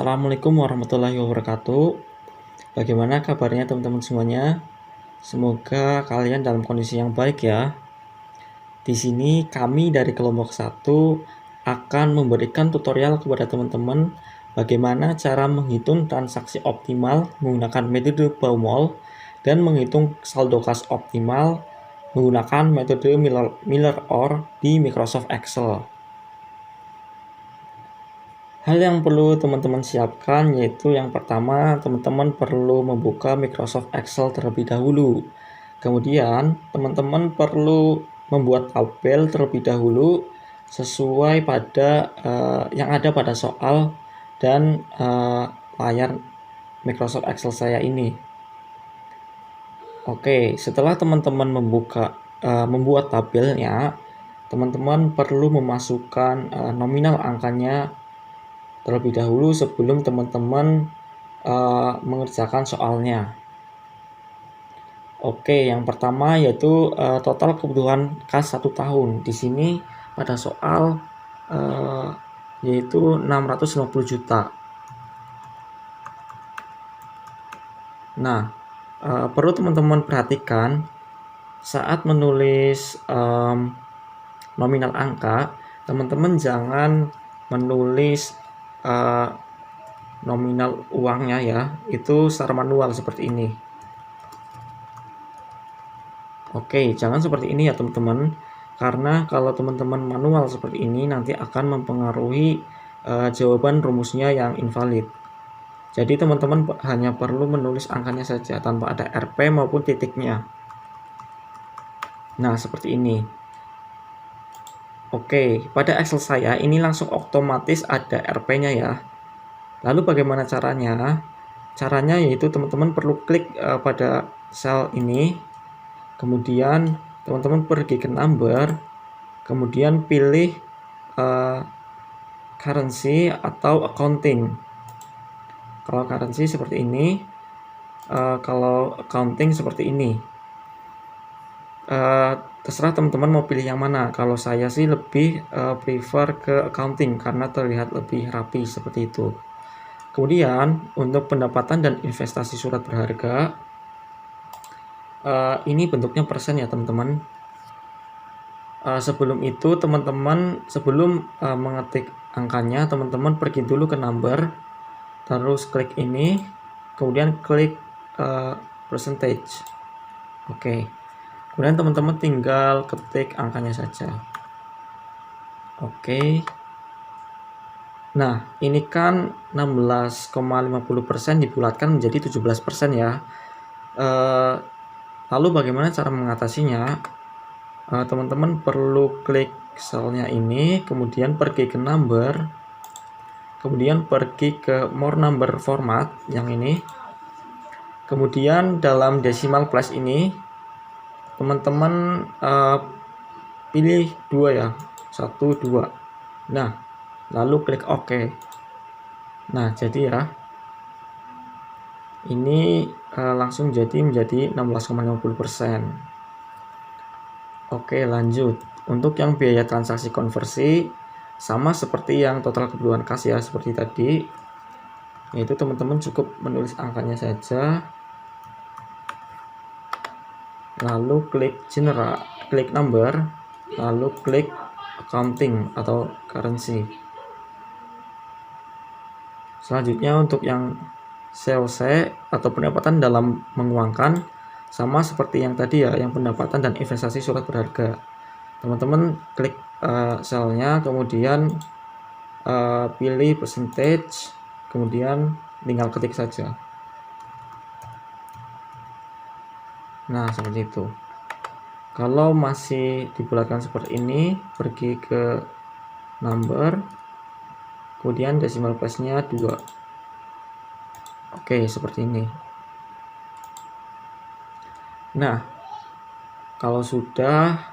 Assalamualaikum warahmatullahi wabarakatuh. Bagaimana kabarnya teman-teman semuanya? Semoga kalian dalam kondisi yang baik ya. Di sini kami dari kelompok 1 akan memberikan tutorial kepada teman-teman bagaimana cara menghitung transaksi optimal menggunakan metode Baumol dan menghitung saldo kas optimal menggunakan metode Miller-Orr di Microsoft Excel. Hal yang perlu teman-teman siapkan yaitu yang pertama, teman-teman perlu membuka Microsoft Excel terlebih dahulu. Kemudian, teman-teman perlu membuat tabel terlebih dahulu sesuai pada yang ada pada soal dan layar Microsoft Excel saya ini. Oke, setelah teman-teman membuat tabelnya, teman-teman perlu memasukkan nominal angkanya terlebih dahulu sebelum teman-teman mengerjakan soalnya. Oke, yang pertama yaitu total kebutuhan kas 1 tahun. Di sini pada soal yaitu 650 juta. Nah, perlu teman-teman perhatikan saat menulis nominal angka, teman-teman jangan menulis nominal uangnya ya, itu secara manual seperti ini. Oke, jangan seperti ini ya teman-teman, karena kalau teman-teman manual seperti ini nanti akan mempengaruhi jawaban rumusnya yang invalid. Jadi teman-teman hanya perlu menulis angkanya saja tanpa ada RP maupun titiknya. Nah, seperti ini. Oke, pada Excel saya ini langsung otomatis ada RP-nya ya. Lalu bagaimana caranya? Caranya yaitu teman-teman perlu klik pada sel ini, kemudian teman-teman pergi ke number, kemudian pilih currency atau accounting. Kalau currency seperti ini, kalau accounting seperti ini. Terserah teman-teman mau pilih yang mana. Kalau saya sih lebih prefer ke accounting karena terlihat lebih rapi seperti itu. Kemudian untuk pendapatan dan investasi surat berharga, ini bentuknya persen ya teman-teman. Sebelum itu teman-teman sebelum mengetik angkanya, teman-teman pergi dulu ke number, terus klik ini, kemudian klik percentage. Oke. Kemudian teman-teman tinggal ketik angkanya saja. Oke. Nah, ini kan 16,50% dibulatkan menjadi 17% ya. Lalu bagaimana cara mengatasinya? Teman-teman perlu klik selnya ini, kemudian pergi ke number, kemudian pergi ke more number format yang ini. Kemudian dalam decimal place ini teman-teman pilih 2 ya, 1, 2. Nah, lalu klik OK. Nah, jadi ya, ini langsung menjadi 16,50%. Oke, lanjut. Untuk yang biaya transaksi konversi sama seperti yang total kebutuhan kas ya, seperti tadi. Yaitu teman-teman cukup menulis angkanya saja. Lalu klik general, klik number, lalu klik accounting atau currency. Selanjutnya untuk yang COC atau pendapatan dalam menguangkan sama seperti yang tadi ya, yang pendapatan dan investasi surat berharga. Teman-teman klik selnya, kemudian pilih percentage, kemudian tinggal ketik saja. Nah, seperti itu. Kalau masih dibulatkan seperti ini, pergi ke number, kemudian decimal place-nya 2. Oke, seperti ini. Nah, kalau sudah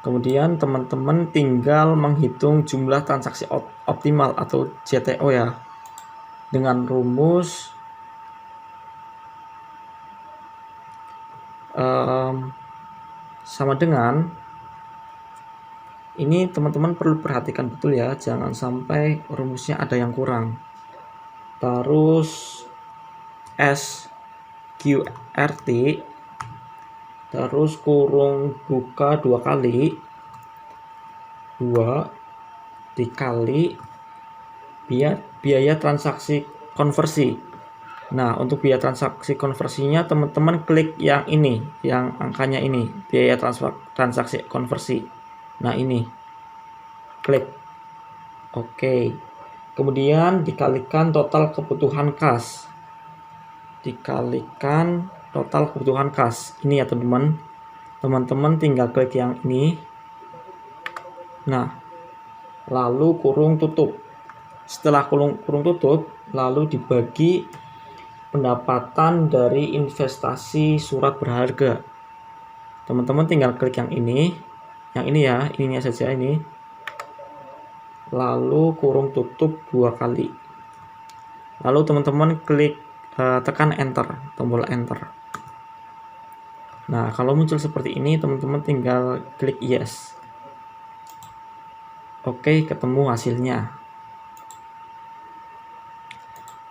kemudian teman-teman tinggal menghitung jumlah transaksi optimal atau JTO ya, dengan rumus sama dengan Ini teman-teman perlu perhatikan betul ya, jangan sampai rumusnya ada yang kurang. Terus SQRT, terus kurung buka 2 kali, 2 dikali biaya transaksi konversi. Nah, untuk biaya transaksi konversinya teman-teman klik yang ini, yang angkanya ini, biaya transaksi konversi. Nah, ini. Klik. Oke. Kemudian dikalikan total kebutuhan kas. Dikalikan total kebutuhan kas. Ini ya, teman-teman. Teman-teman tinggal klik yang ini. Nah, lalu kurung tutup. Setelah kurung tutup, lalu dibagi pendapatan dari investasi surat berharga. Teman-teman tinggal klik yang ini ya, ininya saja ini. Lalu kurung tutup 2 kali. Lalu teman-teman klik tekan enter, tombol enter. Nah, kalau muncul seperti ini, teman-teman tinggal klik yes. Oke, ketemu hasilnya.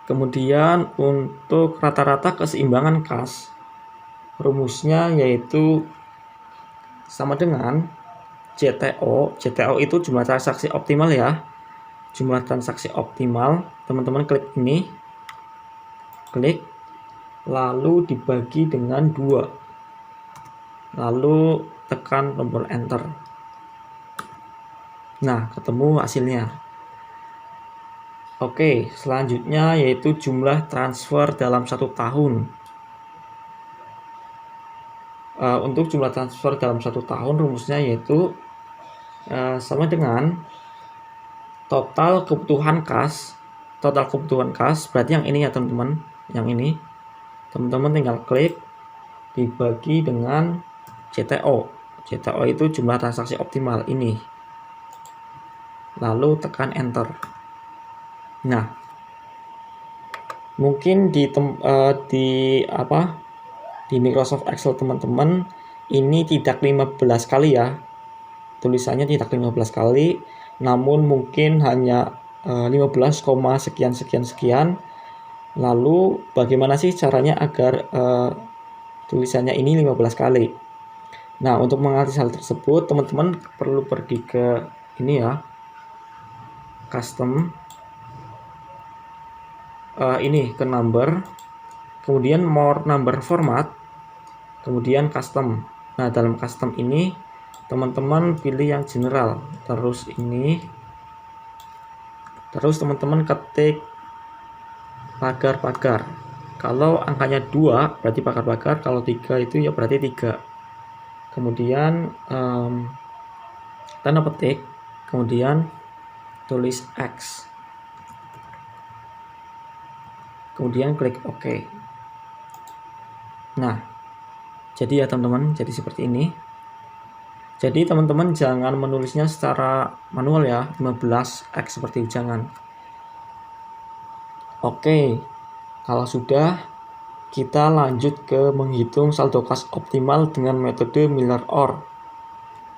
Kemudian untuk rata-rata keseimbangan kas, rumusnya yaitu sama dengan JTO. JTO itu jumlah transaksi optimal ya. Jumlah transaksi optimal, teman-teman klik ini. Klik, lalu dibagi dengan 2. Lalu tekan tombol enter. Nah, ketemu hasilnya. Oke, selanjutnya yaitu jumlah transfer dalam 1 tahun. Untuk jumlah transfer dalam 1 tahun rumusnya yaitu sama dengan total kebutuhan kas. Total kebutuhan kas berarti yang ini ya teman-teman, yang ini. Teman-teman tinggal klik dibagi dengan JTO. JTO itu jumlah transaksi optimal ini. Lalu tekan enter. Nah, mungkin di Microsoft Excel teman-teman ini tidak 15 kali ya. Tulisannya tidak 15 kali, namun mungkin hanya 15, sekian. Lalu bagaimana sih caranya agar tulisannya ini 15 kali? Nah, untuk mengatasi hal tersebut teman-teman perlu pergi ke ini ya, custom, ini ke number, kemudian more number format, kemudian custom. Nah, dalam custom ini teman-teman pilih yang general, terus ini, terus teman-teman ketik pagar-pagar. Kalau angkanya 2 berarti pagar-pagar, kalau 3 itu ya berarti 3. Kemudian tanda petik, kemudian tulis X, kemudian klik OK. Nah, jadi ya teman-teman, jadi seperti ini. Jadi teman-teman jangan menulisnya secara manual ya, 15X seperti itu, jangan. Oke, kalau sudah, kita lanjut ke menghitung saldo kas optimal dengan metode Miller-Orr.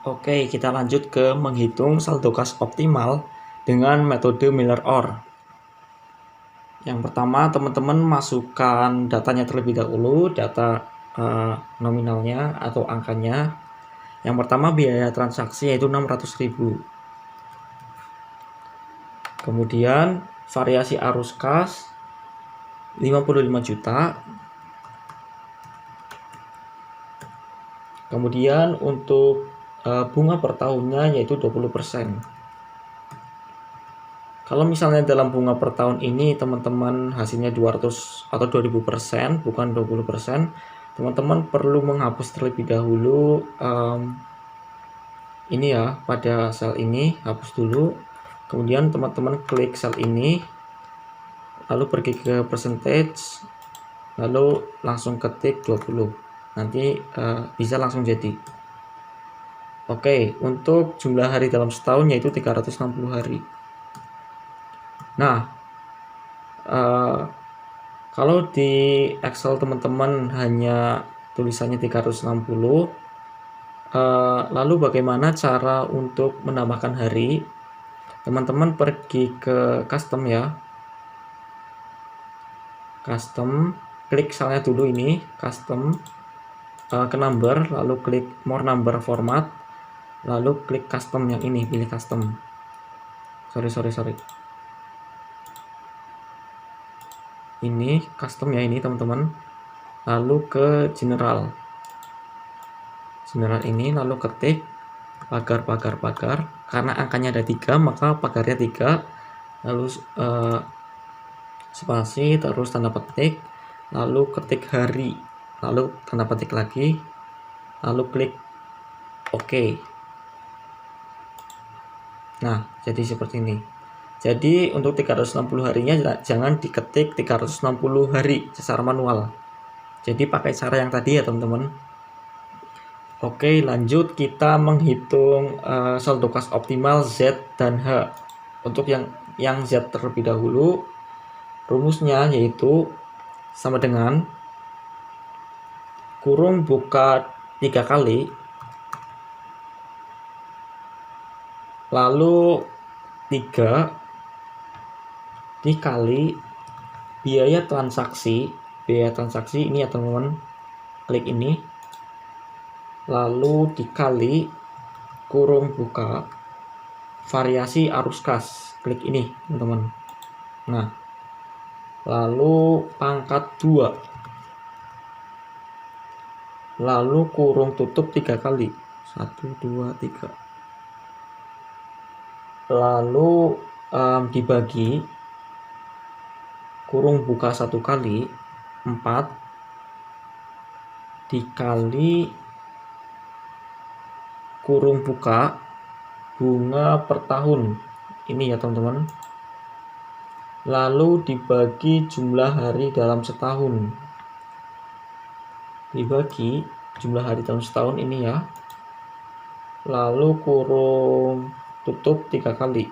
Oke, kita lanjut ke menghitung saldo kas optimal dengan metode Miller-Orr. Yang pertama, teman-teman masukkan datanya terlebih dahulu, data nominalnya atau angkanya. Yang pertama biaya transaksi yaitu 600.000. Kemudian variasi arus kas 55 juta. Kemudian untuk bunga per tahunnya yaitu 20%. Kalau misalnya dalam bunga per tahun ini teman-teman hasilnya 200 atau 2000%, bukan 20%, teman-teman perlu menghapus terlebih dahulu ini ya, pada sel ini, hapus dulu. Kemudian teman-teman klik sel ini, lalu pergi ke percentage, lalu langsung ketik 20. Nanti bisa langsung jadi. Oke, untuk jumlah hari dalam setahun yaitu 360 hari. Nah, kalau di Excel teman-teman hanya tulisannya 360, Lalu bagaimana cara untuk menambahkan hari? Teman-teman pergi ke custom ya. Custom, klik salnya dulu ini, custom, ke number, lalu klik more number format, lalu klik custom yang ini, pilih custom. Sorry. Ini custom ya ini teman-teman. Lalu ke general ini, lalu ketik pagar, karena angkanya ada 3 maka pagarnya 3, lalu spasi, terus tanda petik, lalu ketik hari, lalu tanda petik lagi, lalu klik OK. Nah, jadi seperti ini. Jadi untuk 360 harinya jangan diketik 360 hari secara manual. Jadi pakai cara yang tadi ya teman-teman. Oke, lanjut kita menghitung saldo kas optimal Z dan H. Untuk yang Z terlebih dahulu, rumusnya yaitu sama dengan kurung buka 3 kali, lalu 3 dikali biaya transaksi ini ya teman-teman, klik ini, lalu dikali kurung buka variasi arus kas, klik ini teman-teman. Nah, lalu pangkat 2, lalu kurung tutup 3 kali, 1 2 3, lalu dibagi kurung buka 1 kali 4 dikali kurung buka bunga per tahun ini ya teman-teman, lalu dibagi jumlah hari dalam setahun, dibagi jumlah hari dalam setahun ini ya, lalu kurung tutup 3 kali,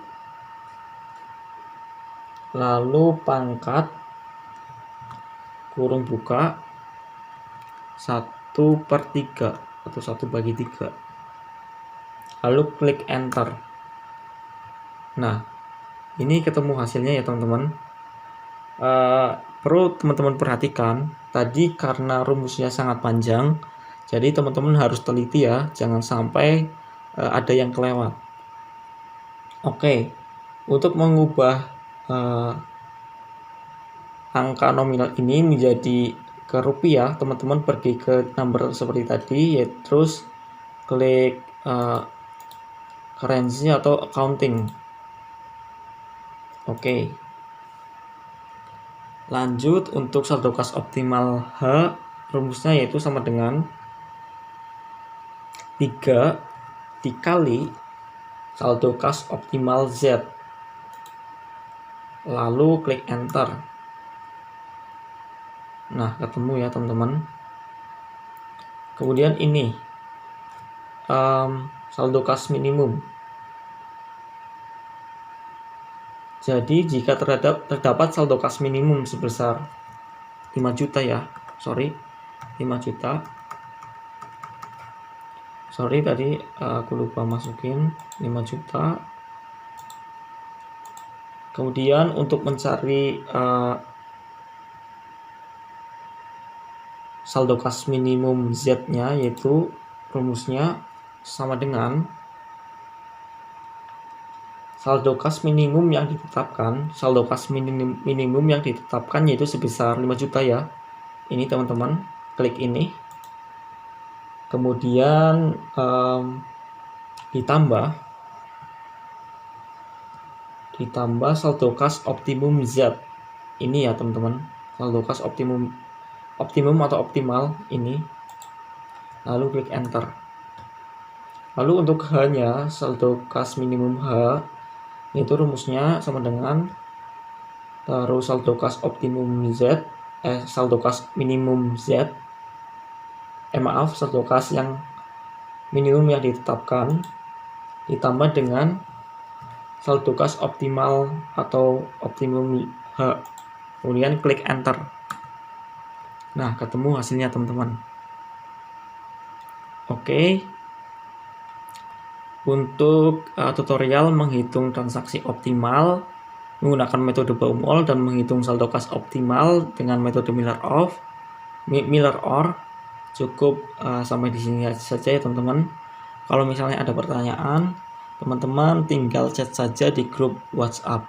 lalu pangkat kurung buka 1/3 atau 1/3, lalu klik enter. Nah, ini ketemu hasilnya ya teman-teman. Perlu teman-teman perhatikan, tadi karena rumusnya sangat panjang, jadi teman-teman harus teliti ya, jangan sampai ada yang kelewat. Oke, untuk mengubah angka nominal ini menjadi ke rupiah, teman-teman pergi ke number seperti tadi, yaitu terus klik currency atau accounting. Oke. Lanjut untuk saldo kas optimal H, rumusnya yaitu sama dengan 3 dikali saldo kas optimal Z, lalu klik enter. Nah, ketemu ya teman-teman. Kemudian ini saldo kas minimum. Jadi jika terdapat saldo kas minimum sebesar 5 juta ya, 5 juta. Tadi aku lupa masukin 5 juta. Kemudian untuk mencari saldo kas minimum Z-nya, yaitu rumusnya sama dengan saldo kas minimum yang ditetapkan. Saldo kas minimum yang ditetapkan yaitu sebesar 5 juta ya. Ini teman-teman, klik ini. Kemudian ditambah saldo kas optimum Z. Ini ya teman-teman, saldo kas optimum atau optimal ini. Lalu klik enter. Lalu untuk H-nya, saldo kas minimum H, itu rumusnya sama dengan terus saldo kas optimum Z, saldo kas minimum Z, saldo kas yang minimum yang ditetapkan ditambah dengan saldo kas optimal atau optimum H. Kemudian klik enter. Nah, ketemu hasilnya teman-teman. Oke. Untuk tutorial menghitung transaksi optimal menggunakan metode Baumol dan menghitung saldo kas optimal dengan metode Miller OR cukup sampai di sini saja ya teman-teman. Kalau misalnya ada pertanyaan, teman-teman tinggal chat saja di grup WhatsApp.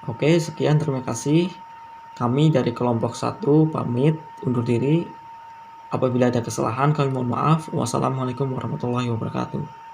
Oke, sekian, terima kasih. Kami dari kelompok 1 pamit undur diri. Apabila ada kesalahan kami mohon maaf. Wassalamualaikum warahmatullahi wabarakatuh.